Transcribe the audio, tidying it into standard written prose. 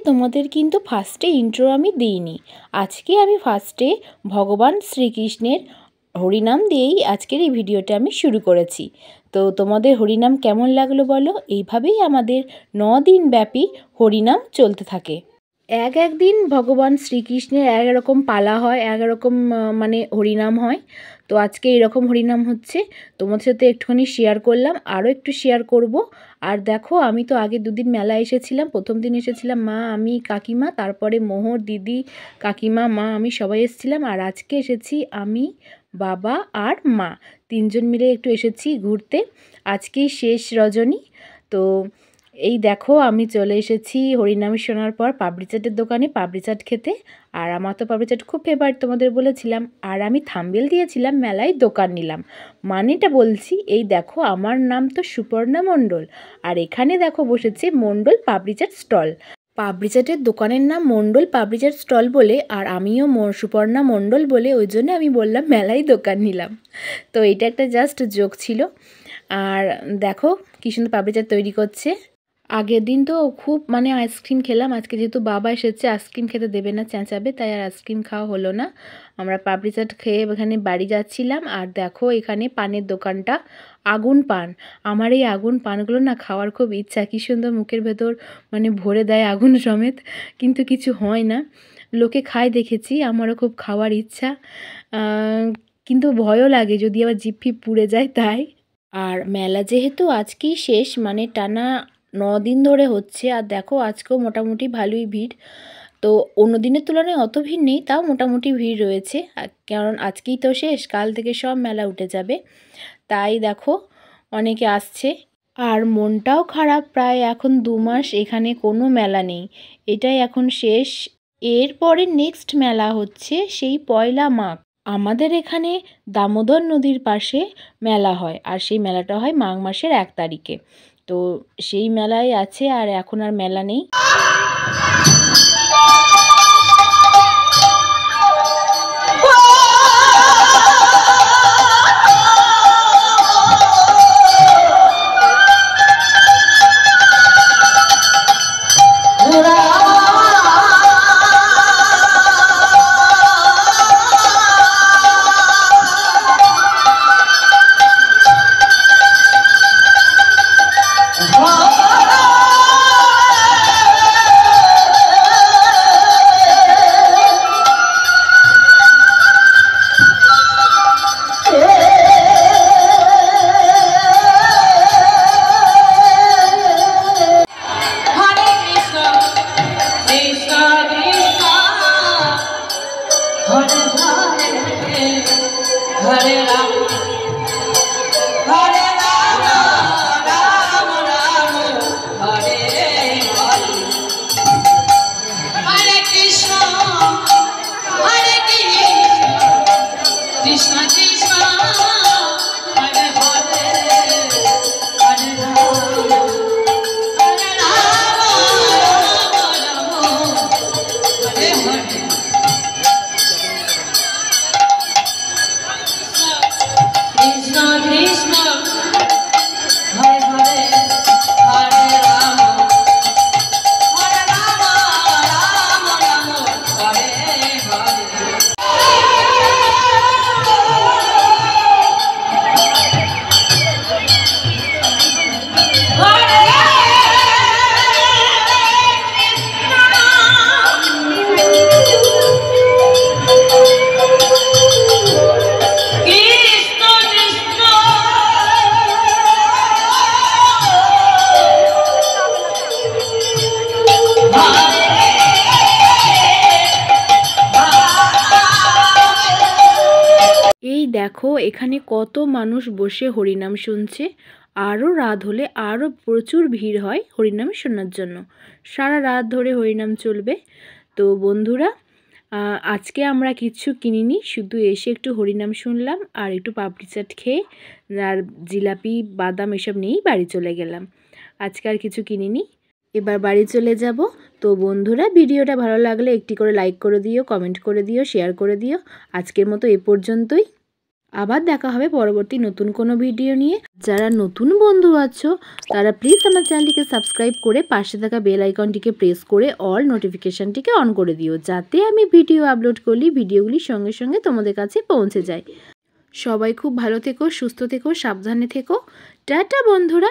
তোমাদের কিন্তু ফার্স্টে ইন্ট্রো আমি দিইনি। আজকে আমি ফার্স্টে ভগবান শ্রীকৃষ্ণের হরিনাম দিয়েই আজকের এই ভিডিওটা আমি শুরু করেছি। তো তোমাদের হরিনাম কেমন লাগলো বলো। এইভাবেই আমাদের 9 দিন ব্যাপী হরিনাম চলতে থাকে। এক দিন ভগবান শ্রীকৃষ্ণের এক রকম পালা হয়, এক রকম মানে হরিনাম হয়। তো আজকে এরকম হরিনাম হচ্ছে, তোমাদের সাথে একটুখানি শেয়ার করলাম, আরও একটু শেয়ার করব। আর দেখো, আমি তো আগে দুদিন মেলা এসেছিলাম। প্রথম দিন এসেছিলাম মা, আমি, কাকিমা, তারপরে মোহর, দিদি, কাকিমা, মা, আমি সবাই এসেছিলাম। আর আজকে এসেছি আমি, বাবা আর মা, তিনজন মিলে একটু এসেছি ঘুরতে। আজকেই শেষ রজনী। তো এই দেখো, আমি চলে এসেছি হরিনাম শোনার পর পাপড়ি চাটের দোকানে পাপড়ি চাট খেতে। আর আমার তো পাপড়ি চাট খুব ফেভারিট, তোমাদের বলেছিলাম। আর আমি থাম্বনেল দিয়েছিলাম মেলায় দোকান নিলাম, মানেটা বলছি। এই দেখো, আমার নাম তো সুপর্ণা মণ্ডল, আর এখানে দেখো বসেছে মণ্ডল পাপড়ি চাট স্টল। পাপড়ি চাটের দোকানের নাম মণ্ডল পাপড়ি চাট স্টল বলে, আর আমিও সুপর্ণা মণ্ডল বলে, ওই জন্য আমি বললাম মেলায় দোকান নিলাম। তো এটা একটা জাস্ট জোক ছিল। আর দেখো কি সুন্দর পাপড়ি চাট তৈরি করছে। আগের দিন তো খুব মানে আইসক্রিম খেলাম। আজকে যেহেতু বাবা এসেছে, আইসক্রিম খেতে দেবে না, চেঁচাবে, তাই আর আইসক্রিম খাওয়া হলো না। আমরা পাপড়ি চাট খেয়ে এখানে বাড়ি যাচ্ছিলাম। আর দেখো এখানে পানের দোকানটা, আগুন পান। আমার এই আগুন পানগুলো না খাওয়ার খুব ইচ্ছা, কী সুন্দর মুখের ভেতর মানে ভরে দেয় আগুন সমেত, কিন্তু কিছু হয় না। লোকে খায় দেখেছি, আমারও খুব খাওয়ার ইচ্ছা, কিন্তু ভয়ও লাগে যদি আবার জিভ ফিভ পুড়ে যায়, তাই। আর মেলা যেহেতু আজকেই শেষ, মানে টানা 9 দিন ধরে হচ্ছে। আর দেখো আজকেও মোটামুটি ভালোই ভিড়। তো অন্য দিনের তুলনায় অত ভিড় নেই, তাও মোটামুটি ভিড় রয়েছে, কারণ আজকেই তো শেষ, কাল থেকে সব মেলা উঠে যাবে। তাই দেখো অনেকে আসছে। আর মনটাও খারাপ, প্রায় এখন 2 মাস এখানে কোনো মেলা নেই, এটাই এখন শেষ। এরপরে নেক্সট মেলা হচ্ছে সেই 1 মাঘ। আমাদের এখানে দামোদর নদীর পাশে মেলা হয়, আর সেই মেলাটা হয় মাঘ মাসের 1 তারিখে। তো সেই মেলায় আছে, আর এখন আর মেলা নেই। দেখো এখানে কত মানুষ বসে হরিনাম শুনছে। আরও রাত হলে আরও প্রচুর ভিড় হয় হরিনাম শোনার জন্য, সারা রাত ধরে হরিনাম চলবে। তো বন্ধুরা, আজকে আমরা কিচ্ছু কিনিনি, শুধু এসে একটু হরিনাম শুনলাম আর একটু পাপড়ি চাট খেয়ে আর জিলাপি বাদাম এসব নিয়েই বাড়ি চলে গেলাম। আজকে আর কিছু কিনিনি, এবার বাড়ি চলে যাব। তো বন্ধুরা, ভিডিওটা ভালো লাগলে একটি করে লাইক করে দিও, কমেন্ট করে দিও, শেয়ার করে দিও। আজকের মতো এ পর্যন্তই। আবার দেখা হবে পরবর্তী নতুন কোনো ভিডিও নিয়ে। যারা নতুন বন্ধু আছো তারা প্লিজ আমার চ্যানেলটিকে সাবস্ক্রাইব করে পাশে থাকা বেল আইকনটিকে প্রেস করে অল নোটিফিকেশানটিকে অন করে দিও, যাতে আমি ভিডিও আপলোড করলে ভিডিওগুলি সঙ্গে সঙ্গে তোমাদের কাছে পৌঁছে যায়। সবাই খুব ভালো থেকো, সুস্থ থেকো, সাবধানে থেকো। টাটা বন্ধুরা।